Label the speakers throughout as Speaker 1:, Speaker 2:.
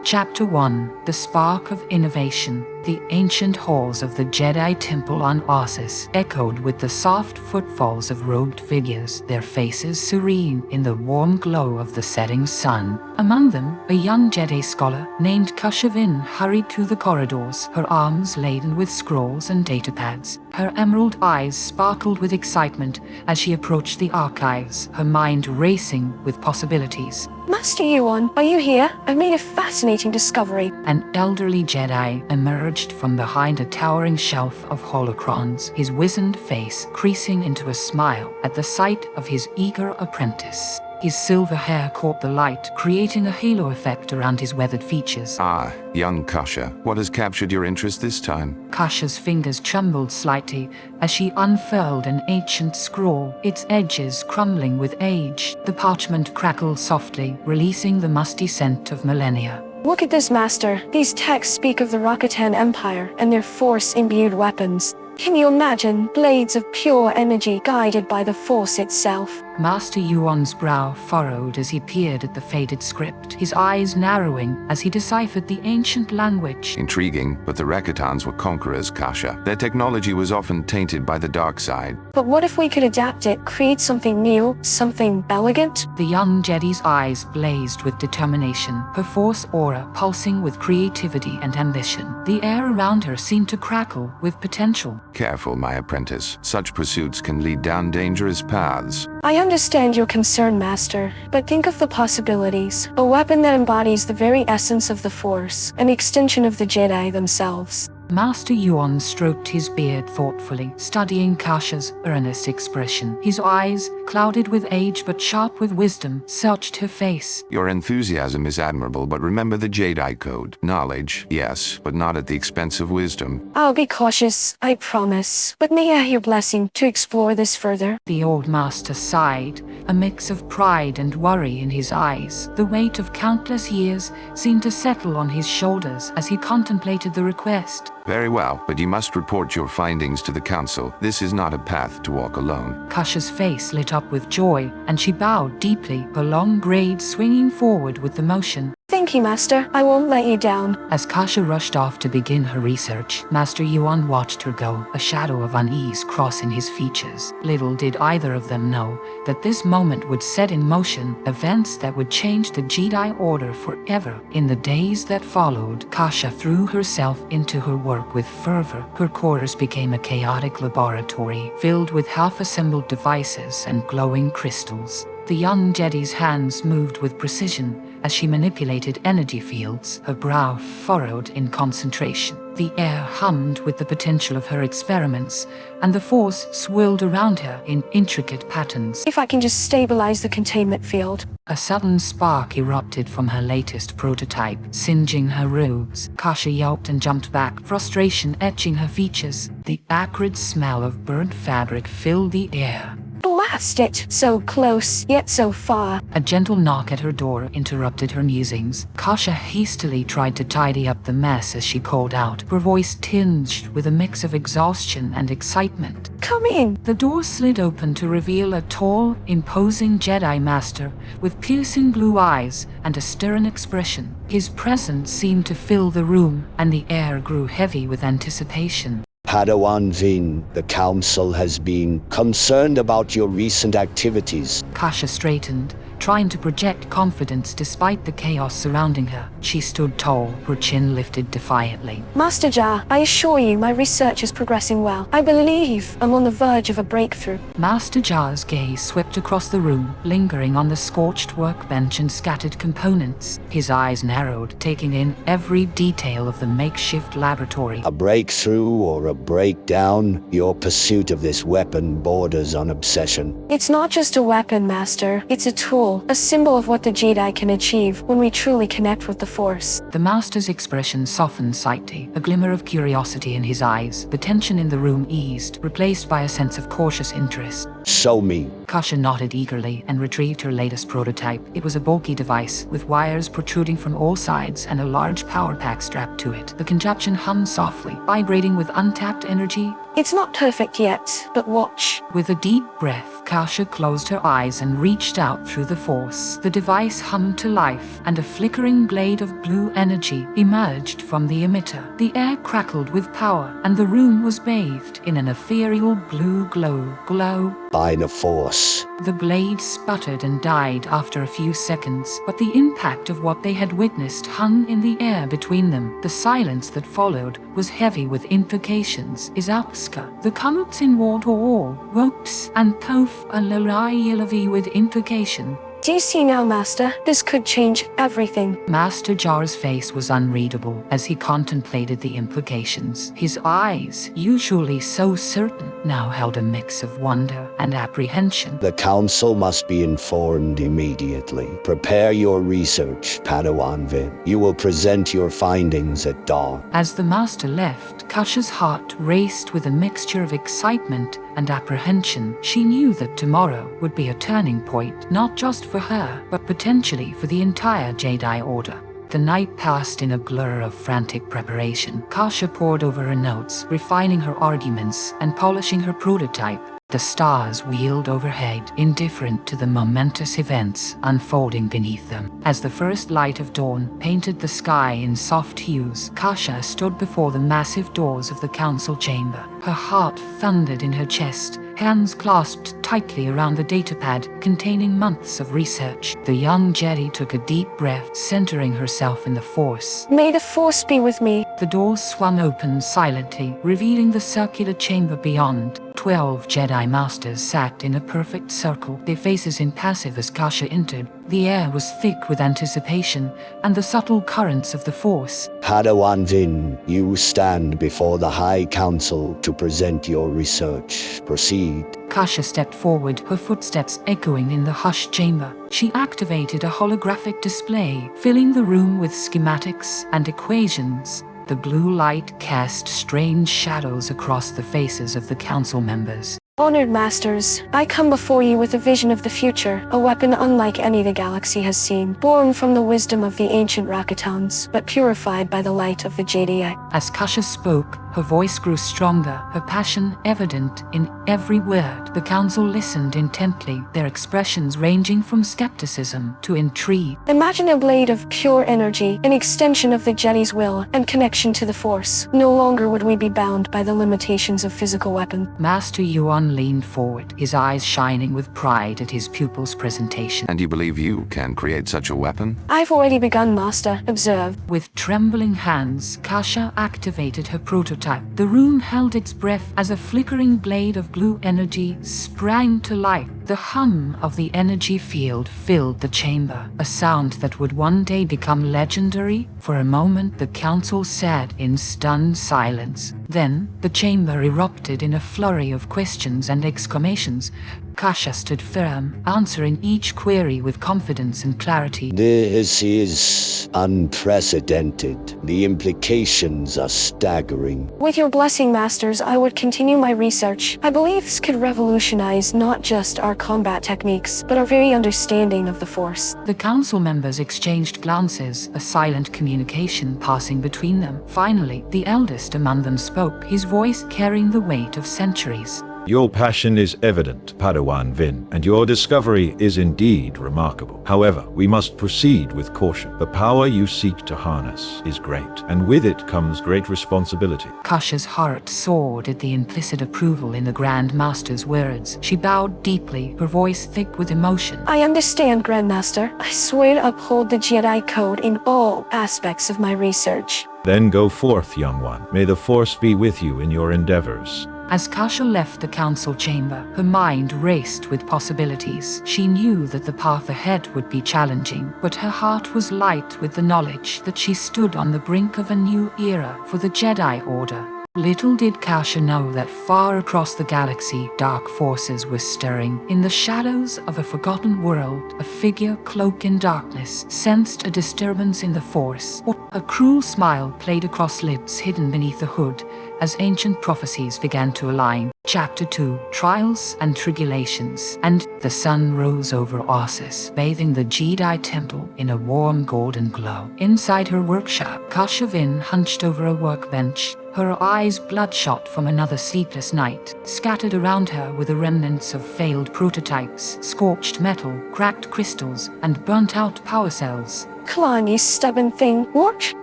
Speaker 1: Chapter 1: The Spark of Innovation. The ancient halls of the Jedi Temple on Ossus echoed with the soft footfalls of robed figures, their faces serene in the warm glow of the setting sun. Among them, a young Jedi scholar named Kasha hurried through the corridors, her arms laden with scrolls and datapads. Her emerald eyes sparkled with excitement as she approached the archives, her mind racing with possibilities.
Speaker 2: Master Yuan, are you here? I've made a fascinating discovery.
Speaker 1: An elderly Jedi emerged from behind a towering shelf of holocrons, his wizened face creasing into a smile at the sight of his eager apprentice. His silver hair caught the light, creating a halo effect around his weathered features.
Speaker 3: Ah, young Kasha, what has captured your interest this time?
Speaker 1: Kasha's fingers trembled slightly as she unfurled an ancient scroll, its edges crumbling with age. The parchment crackled softly, releasing the musty scent of millennia.
Speaker 2: Look at this, Master. These texts speak of the Rakatan Empire and their Force-imbued weapons. Can you imagine blades of pure energy guided by the Force itself?
Speaker 1: Master Yuan's brow furrowed as he peered at the faded script, his eyes narrowing as he deciphered the ancient language.
Speaker 3: Intriguing, but the Rakatans were conquerors, Kasha. Their technology was often tainted by the dark side.
Speaker 2: But what if we could adapt it, create something new, something elegant?
Speaker 1: The young Jedi's eyes blazed with determination, her Force aura pulsing with creativity and ambition. The air around her seemed to crackle with potential.
Speaker 3: Careful, my apprentice. Such pursuits can lead down dangerous paths.
Speaker 2: I understand your concern, Master, but think of the possibilities. A weapon that embodies the very essence of the Force, an extension of the Jedi themselves.
Speaker 1: Master Yuan stroked his beard thoughtfully, studying Kasha's earnest expression. His eyes, clouded with age but sharp with wisdom, searched her face.
Speaker 3: Your enthusiasm is admirable, but remember the Jedi Code. Knowledge, yes, but not at the expense of wisdom.
Speaker 2: I'll be cautious, I promise. But may I have your blessing to explore this further?
Speaker 1: The old master sighed, a mix of pride and worry in his eyes. The weight of countless years seemed to settle on his shoulders as he contemplated the request.
Speaker 3: Very well, but you must report your findings to the Council. This is not a path to walk alone.
Speaker 1: Kasha's face lit up with joy, and she bowed deeply, her long braids swinging forward with the motion.
Speaker 2: Thank you, Master. I won't let you down.
Speaker 1: As Kasha rushed off to begin her research, Master Yuan watched her go, a shadow of unease crossing his features. Little did either of them know that this moment would set in motion events that would change the Jedi Order forever. In the days that followed, Kasha threw herself into her work with fervor. Her quarters became a chaotic laboratory, filled with half-assembled devices and glowing crystals. The young Jedi's hands moved with precision as she manipulated energy fields, her brow furrowed in concentration. The air hummed with the potential of her experiments, and the Force swirled around her in intricate patterns.
Speaker 2: If I can just stabilize the containment field.
Speaker 1: A sudden spark erupted from her latest prototype, singeing her robes. Kasha yelped and jumped back, frustration etching her features. The acrid smell of burnt fabric filled the air.
Speaker 2: Blast it! So close, yet so far.
Speaker 1: A gentle knock at her door interrupted her musings. Kasha hastily tried to tidy up the mess as she called out, her voice tinged with a mix of exhaustion and excitement.
Speaker 2: Come in!
Speaker 1: The door slid open to reveal a tall, imposing Jedi Master with piercing blue eyes and a stern expression. His presence seemed to fill the room, and the air grew heavy with anticipation.
Speaker 4: Padawan Vin, the Council has been concerned about your recent activities.
Speaker 1: Kasha straightened, trying to project confidence despite the chaos surrounding her. She stood tall, her chin lifted defiantly.
Speaker 2: Master Ja, I assure you my research is progressing well. I believe I'm on the verge of a breakthrough.
Speaker 1: Master Ja's gaze swept across the room, lingering on the scorched workbench and scattered components. His eyes narrowed, taking in every detail of the makeshift laboratory.
Speaker 4: A breakthrough or a breakdown, your pursuit of this weapon borders on obsession.
Speaker 2: It's not just a weapon, Master. It's a tool, a symbol of what the Jedi can achieve when we truly connect with the Force.
Speaker 1: The Master's expression softened slightly, a glimmer of curiosity in his eyes. The tension in the room eased, replaced by a sense of cautious interest.
Speaker 4: Show me.
Speaker 1: Kasha nodded eagerly and retrieved her latest prototype. It was a bulky device with wires protruding from all sides and a large power pack strapped to it. The contraption hummed softly, vibrating with untapped energy.
Speaker 2: It's not perfect yet, but watch.
Speaker 1: With a deep breath, Kasha closed her eyes and reached out through the force. The device hummed to life, and a flickering blade of blue energy emerged from the emitter. The air crackled with power, and the room was bathed in an ethereal blue glow.
Speaker 4: By the Force.
Speaker 1: The blade sputtered and died after a few seconds, but the impact of what they had witnessed hung in the air between them. The silence that followed was heavy with implications. Izapska, the Kamutz in Ward or Wokes, and Tof a Larayilavi with implication.
Speaker 2: Do you see now, Master? This could change everything.
Speaker 1: Master Jar's face was unreadable as he contemplated the implications. His eyes, usually so certain, now held a mix of wonder and apprehension.
Speaker 4: The Council must be informed immediately. Prepare your research, Padawan Vin. You will present your findings at dawn.
Speaker 1: As the Master left, Kasha's heart raced with a mixture of excitement and apprehension. She knew that tomorrow would be a turning point, not just for her, but potentially for the entire Jedi Order. The night passed in a blur of frantic preparation. Kasha pored over her notes, refining her arguments and polishing her prototype. The stars wheeled overhead, indifferent to the momentous events unfolding beneath them. As the first light of dawn painted the sky in soft hues, Kasha stood before the massive doors of the council chamber. Her heart thundered in her chest, hands clasped tightly around the datapad containing months of research. The young Jedi took a deep breath, centering herself in the Force.
Speaker 2: May the Force be with me.
Speaker 1: The doors swung open silently, revealing the circular chamber beyond. 12 Jedi Masters sat in a perfect circle, their faces impassive as Kasha entered. The air was thick with anticipation and the subtle currents of the Force.
Speaker 4: Padawan Vin, you stand before the High Council to present your research. Proceed.
Speaker 1: Kasha stepped forward, her footsteps echoing in the hushed chamber. She activated a holographic display, filling the room with schematics and equations. The blue light cast strange shadows across the faces of the council members.
Speaker 2: Honored Masters, I come before you with a vision of the future, a weapon unlike any the galaxy has seen, born from the wisdom of the ancient Rakatans, but purified by the light of the Jedi.
Speaker 1: As Kasha spoke, her voice grew stronger, her passion evident in every word. The council listened intently, their expressions ranging from skepticism to intrigue.
Speaker 2: Imagine a blade of pure energy, an extension of the Jedi's will and connection to the Force. No longer would we be bound by the limitations of physical weapon.
Speaker 1: Master Yuan leaned forward, his eyes shining with pride at his pupil's presentation.
Speaker 3: And you believe you can create such a weapon?
Speaker 2: I've already begun, Master. Observe.
Speaker 1: With trembling hands, Kasha activated her prototype. The room held its breath as a flickering blade of blue energy sprang to life. The hum of the energy field filled the chamber, a sound that would one day become legendary. For a moment, the council sat in stunned silence. Then, the chamber erupted in a flurry of questions and exclamations. Kasha stood firm, answering each query with confidence and clarity.
Speaker 4: This is unprecedented. The implications are staggering.
Speaker 2: With your blessing, Masters, I would continue my research. I believe this could revolutionize not just our combat techniques, but our very understanding of the Force.
Speaker 1: The council members exchanged glances, a silent communication passing between them. Finally, the eldest among them spoke, his voice carrying the weight of centuries.
Speaker 5: Your passion is evident, Padawan Vin, and your discovery is indeed remarkable. However, we must proceed with caution. The power you seek to harness is great, and with it comes great responsibility.
Speaker 1: Kasha's heart soared at the implicit approval in the Grand Master's words. She bowed deeply, her voice thick with emotion.
Speaker 2: I understand, Grandmaster. I swear to uphold the Jedi Code in all aspects of my research.
Speaker 5: Then go forth, young one. May the Force be with you in your endeavors.
Speaker 1: As Kasha left the council chamber, her mind raced with possibilities. She knew that the path ahead would be challenging, but her heart was light with the knowledge that she stood on the brink of a new era for the Jedi Order. Little did Kasha know that far across the galaxy, dark forces were stirring. In the shadows of a forgotten world, a figure cloaked in darkness sensed a disturbance in the Force. A cruel smile played across lips hidden beneath the hood as ancient prophecies began to align. Chapter 2, Trials and Tribulations. And the sun rose over Ossus, bathing the Jedi temple in a warm golden glow. Inside her workshop, Kasha Vin hunched over a workbench, her eyes bloodshot from another sleepless night. Scattered around her were the remnants of failed prototypes, scorched metal, cracked crystals, and burnt-out power cells.
Speaker 2: Come you stubborn thing, what?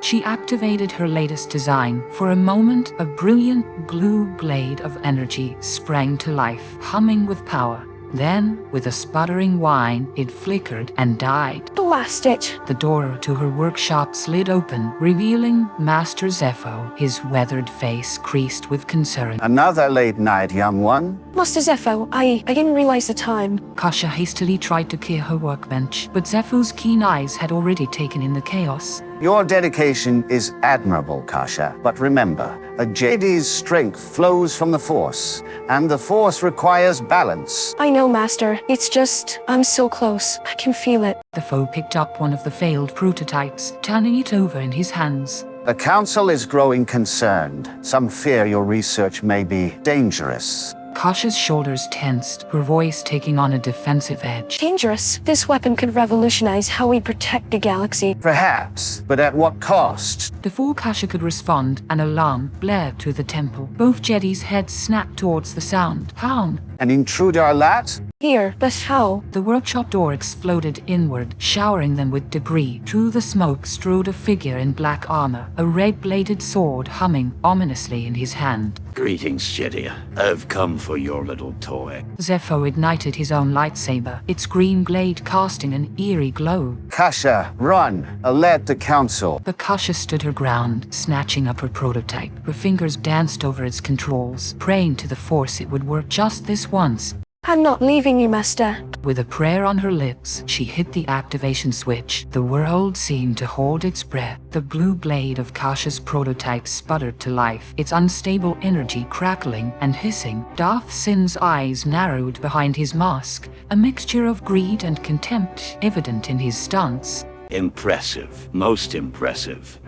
Speaker 1: She activated her latest design. For a moment, a brilliant blue blade of energy sprang to life, humming with power. Then, with a sputtering whine, it flickered and died.
Speaker 2: Blast it!
Speaker 1: The door to her workshop slid open, revealing Master Zepho, his weathered face creased with concern.
Speaker 6: Another late night, young one.
Speaker 2: Master Zepho, I didn't realize the time.
Speaker 1: Kasha hastily tried to clear her workbench, but Zepho's keen eyes had already taken in the chaos.
Speaker 6: Your dedication is admirable, Kasha. But remember, a Jedi's strength flows from the Force, and the Force requires balance.
Speaker 2: I know, Master. It's just, I'm so close. I can feel it.
Speaker 1: The foe picked up one of the failed prototypes, turning it over in his hands.
Speaker 6: The Council is growing concerned. Some fear your research may be dangerous.
Speaker 1: Kasha's shoulders tensed, her voice taking on a defensive edge.
Speaker 2: Dangerous. This weapon could revolutionize how we protect the galaxy.
Speaker 6: Perhaps, but at what cost?
Speaker 1: Before Kasha could respond, an alarm blared through the temple. Both Jedi's heads snapped towards the sound. Pound!
Speaker 6: An intruder alat?
Speaker 2: Here, but how?
Speaker 1: The workshop door exploded inward, showering them with debris. Through the smoke strode a figure in black armor, a red-bladed sword humming ominously in his hand.
Speaker 7: Greetings, Jedi. I've come for your little toy.
Speaker 1: Zepho ignited his own lightsaber, its green blade casting an eerie glow.
Speaker 6: Kasha, run! Alert the Council.
Speaker 1: But Kasha stood her ground, snatching up her prototype. Her fingers danced over its controls, praying to the Force it would work just this once.
Speaker 2: I'm not leaving you, Master.
Speaker 1: With a prayer on her lips, she hit the activation switch. The world seemed to hold its breath. The blue blade of Kasha's prototype sputtered to life, its unstable energy crackling and hissing. Darth Sin's eyes narrowed behind his mask, a mixture of greed and contempt evident in his stance.
Speaker 7: Impressive. Most impressive.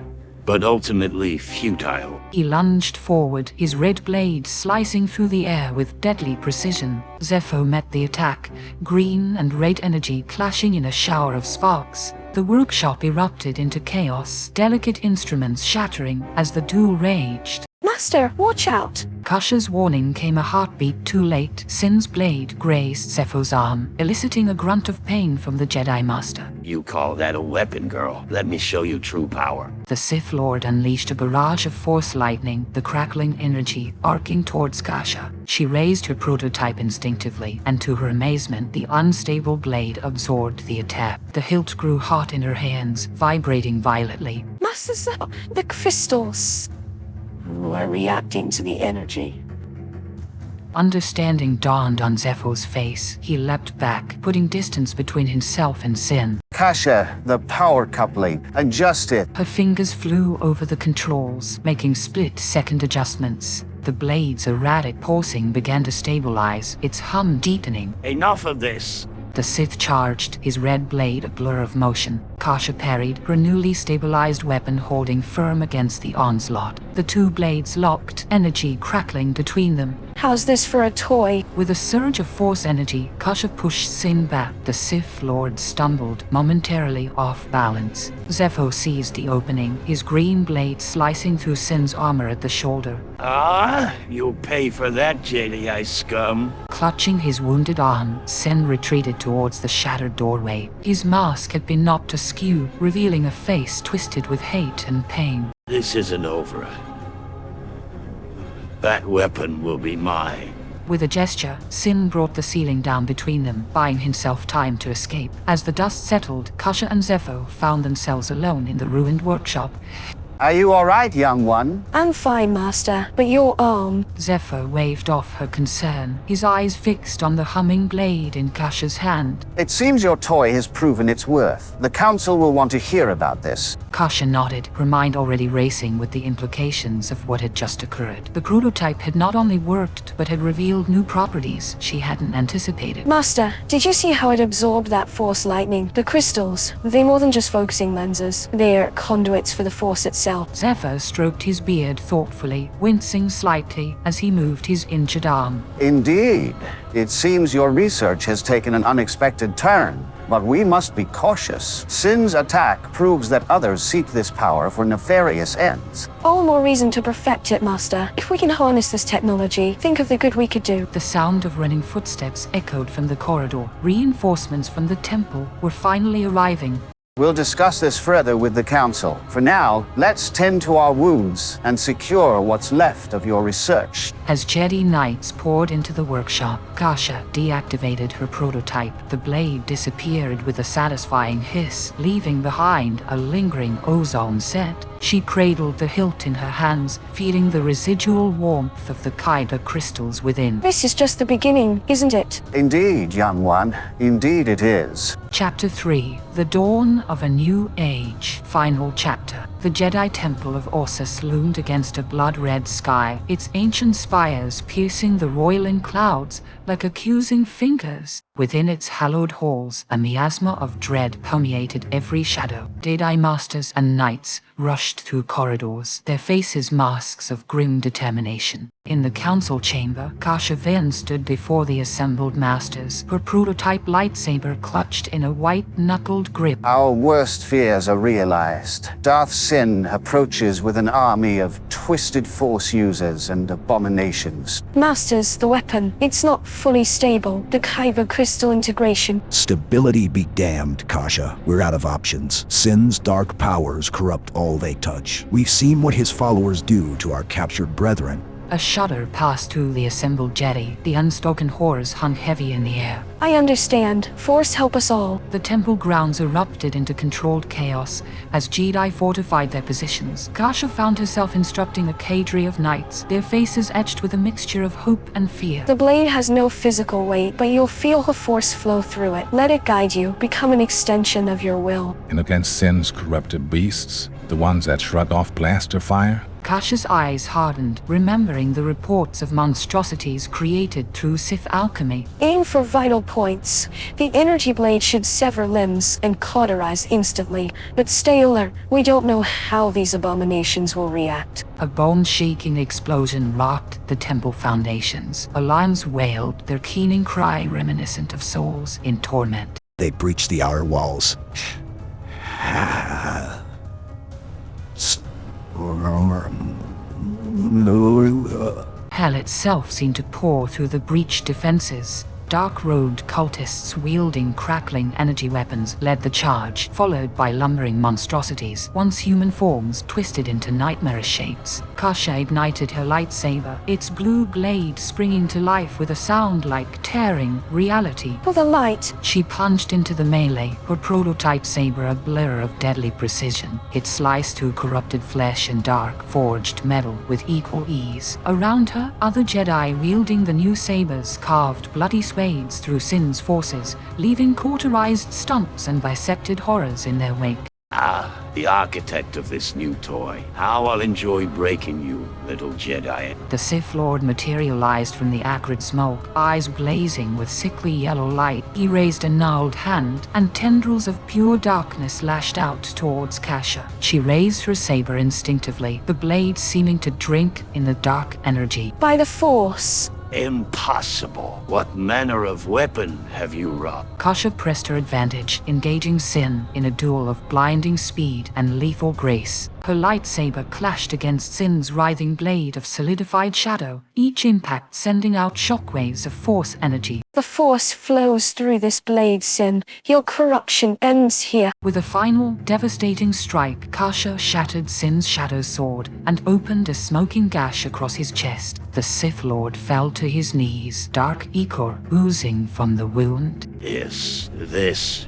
Speaker 7: But ultimately futile.
Speaker 1: He lunged forward, his red blade slicing through the air with deadly precision. Zepho met the attack, green and red energy clashing in a shower of sparks. The workshop erupted into chaos, delicate instruments shattering as the duel raged.
Speaker 2: Master, watch out!
Speaker 1: Kasha's warning came a heartbeat too late. Sin's blade grazed Zepho's arm, eliciting a grunt of pain from the Jedi Master.
Speaker 7: You call that a weapon, girl? Let me show you true power.
Speaker 1: The Sith Lord unleashed a barrage of Force lightning, the crackling energy arcing towards Kasha. She raised her prototype instinctively, and to her amazement, the unstable blade absorbed the attack. The hilt grew hot in her hands, vibrating violently.
Speaker 2: Master Zepho, the crystals are reacting to the energy.
Speaker 1: Understanding dawned on Zepho's face. He leapt back, putting distance between himself and Sin.
Speaker 6: Kasha, the power coupling. Adjust it.
Speaker 1: Her fingers flew over the controls, making split-second adjustments. The blade's erratic pulsing began to stabilize, its hum deepening.
Speaker 7: Enough of this.
Speaker 1: The Sith charged, his red blade a blur of motion. Kasha parried, her newly stabilized weapon holding firm against the onslaught. The two blades locked, energy crackling between them.
Speaker 2: How's this for a toy?
Speaker 1: With a surge of Force energy, Kasha pushed Sin back. The Sith Lord stumbled, momentarily off balance. Zepho seized the opening, his green blade slicing through Sin's armor at the shoulder.
Speaker 7: Ah, you'll pay for that, Jedi scum.
Speaker 1: Clutching his wounded arm, Sin retreated towards the shattered doorway. His mask had been knocked askew, revealing a face twisted with hate and pain.
Speaker 7: This isn't over. That weapon will be mine.
Speaker 1: With a gesture, Sin brought the ceiling down between them, buying himself time to escape. As the dust settled, Kasha and Zepho found themselves alone in the ruined workshop.
Speaker 6: Are you all right, young one?
Speaker 2: I'm fine, Master, but your arm.
Speaker 1: Zephyr waved off her concern, his eyes fixed on the humming blade in Kasha's hand.
Speaker 6: It seems your toy has proven its worth. The Council will want to hear about this.
Speaker 1: Kasha nodded, her mind already racing with the implications of what had just occurred. The prototype had not only worked, but had revealed new properties she hadn't anticipated.
Speaker 2: Master, did you see how it absorbed that force lightning? The crystals, they're more than just focusing lenses. They're conduits for the force itself.
Speaker 1: Zephyr stroked his beard thoughtfully, wincing slightly as he moved his injured arm.
Speaker 6: Indeed. It seems your research has taken an unexpected turn. But we must be cautious. Sin's attack proves that others seek this power for nefarious ends.
Speaker 2: All more reason to perfect it, Master. If we can harness this technology, think of the good we could do.
Speaker 1: The sound of running footsteps echoed from the corridor. Reinforcements from the temple were finally arriving.
Speaker 6: We'll discuss this further with the Council. For now, let's tend to our wounds and secure what's left of your research.
Speaker 1: As Jedi Knights poured into the workshop, Kasha deactivated her prototype. The blade disappeared with a satisfying hiss, leaving behind a lingering ozone set. She cradled the hilt in her hands, feeling the residual warmth of the Kyber crystals within.
Speaker 2: This is just the beginning, isn't it?
Speaker 6: Indeed, young one. Indeed it is.
Speaker 1: Chapter 3. The Dawn of a New Age. Final chapter. The Jedi Temple of Orsus loomed against a blood-red sky, its ancient spires piercing the roiling clouds like accusing fingers. Within its hallowed halls, a miasma of dread permeated every shadow. Jedi Masters and Knights rushed through corridors, their faces masks of grim determination. In the council chamber, Kasha then stood before the assembled masters, her prototype lightsaber clutched in a white-knuckled grip.
Speaker 6: Our worst fears are realized. Darth Sin approaches with an army of twisted Force users and abominations.
Speaker 2: Masters, the weapon, it's not fully stable. The Kyber crystal integration.
Speaker 8: Stability be damned, Kasha. We're out of options. Sin's dark powers corrupt all they touch. We've seen what his followers do to our captured brethren.
Speaker 1: A shudder passed through the assembled Jedi. The unspoken horrors hung heavy in the air.
Speaker 2: I understand. Force help us all.
Speaker 1: The temple grounds erupted into controlled chaos as Jedi fortified their positions. Kasha found herself instructing a cadre of knights, their faces etched with a mixture of hope and fear.
Speaker 2: The blade has no physical weight, but you'll feel the force flow through it. Let it guide you, become an extension of your will.
Speaker 9: And against Sin's corrupted beasts, the ones that shrug off blaster fire?
Speaker 1: Kasha's eyes hardened, remembering the reports of monstrosities created through Sith alchemy.
Speaker 2: Aim for vital points. The energy blade should sever limbs and cauterize instantly. But stay alert. We don't know how these abominations will react.
Speaker 1: A bone-shaking explosion rocked the temple foundations. Alarms wailed, their keening cry reminiscent of souls in torment.
Speaker 8: They breached the outer walls.
Speaker 1: Hell itself seemed to pour through the breached defenses. Dark-robed cultists wielding crackling energy weapons led the charge, followed by lumbering monstrosities, once human forms twisted into nightmarish shapes. Kasha ignited her lightsaber, its blue blade springing to life with a sound like tearing reality.
Speaker 2: For the light.
Speaker 1: She plunged into the melee, her prototype saber a blur of deadly precision. It sliced through corrupted flesh and dark, forged metal with equal ease. Around her, other Jedi wielding the new sabers carved bloody swathes through Sin's forces, leaving cauterized stumps and bisected horrors in their wake.
Speaker 7: Ah, the architect of this new toy. How I'll enjoy breaking you, little Jedi.
Speaker 1: The Sith Lord materialized from the acrid smoke, eyes blazing with sickly yellow light. He raised a gnarled hand, and tendrils of pure darkness lashed out towards Kasha. She raised her saber instinctively, the blade seeming to drink in the dark energy.
Speaker 2: By the Force.
Speaker 7: Impossible. What manner of weapon have you wrought?
Speaker 1: Kasha pressed her advantage, engaging Sin in a duel of blinding speed and lethal grace. Her lightsaber clashed against Sin's writhing blade of solidified shadow, each impact sending out shockwaves of Force energy.
Speaker 2: The Force flows through this blade, Sin. Your corruption ends here.
Speaker 1: With a final, devastating strike, Kasha shattered Sin's shadow sword and opened a smoking gash across his chest. The Sith Lord fell to his knees, dark ichor oozing from the wound.
Speaker 7: Yes, this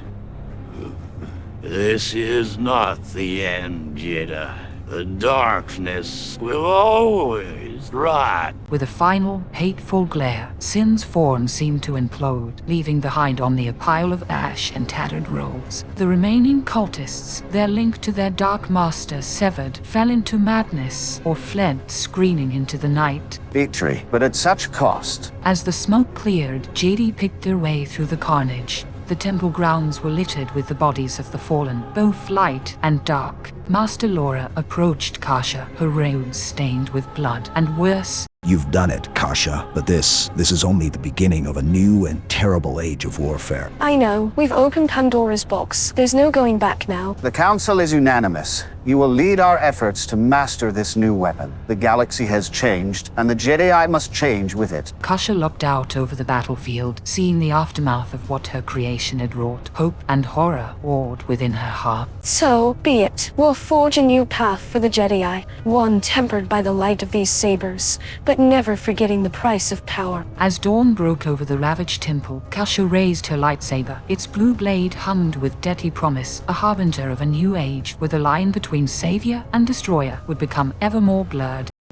Speaker 7: is not the end, Jedi. The darkness will always rise.
Speaker 1: With a final, hateful glare, Sin's form seemed to implode, leaving behind only a pile of ash and tattered robes. The remaining cultists, their link to their dark master severed, fell into madness or fled screaming into the night.
Speaker 6: Victory, but at such cost.
Speaker 1: As the smoke cleared, JD picked their way through the carnage. The temple grounds were littered with the bodies of the fallen, both light and dark. Master Laura approached Kasha, her robes stained with blood, and worse,
Speaker 8: You've done it, Kasha, but this is only the beginning of a new and terrible age of warfare.
Speaker 2: I know. We've opened Pandora's box. There's no going back now.
Speaker 6: The Council is unanimous. You will lead our efforts to master this new weapon. The galaxy has changed, and the Jedi must change with it.
Speaker 1: Kasha looked out over the battlefield, seeing the aftermath of what her creation had wrought. Hope and horror warred within her heart.
Speaker 2: So, be it. We'll forge a new path for the Jedi, one tempered by the light of these sabers, but never forgetting the price of power.
Speaker 1: As dawn broke over the ravaged temple, Kasha raised her lightsaber. Its blue blade hummed with deadly promise, a harbinger of a new age where the line between savior and destroyer would become ever more blurred.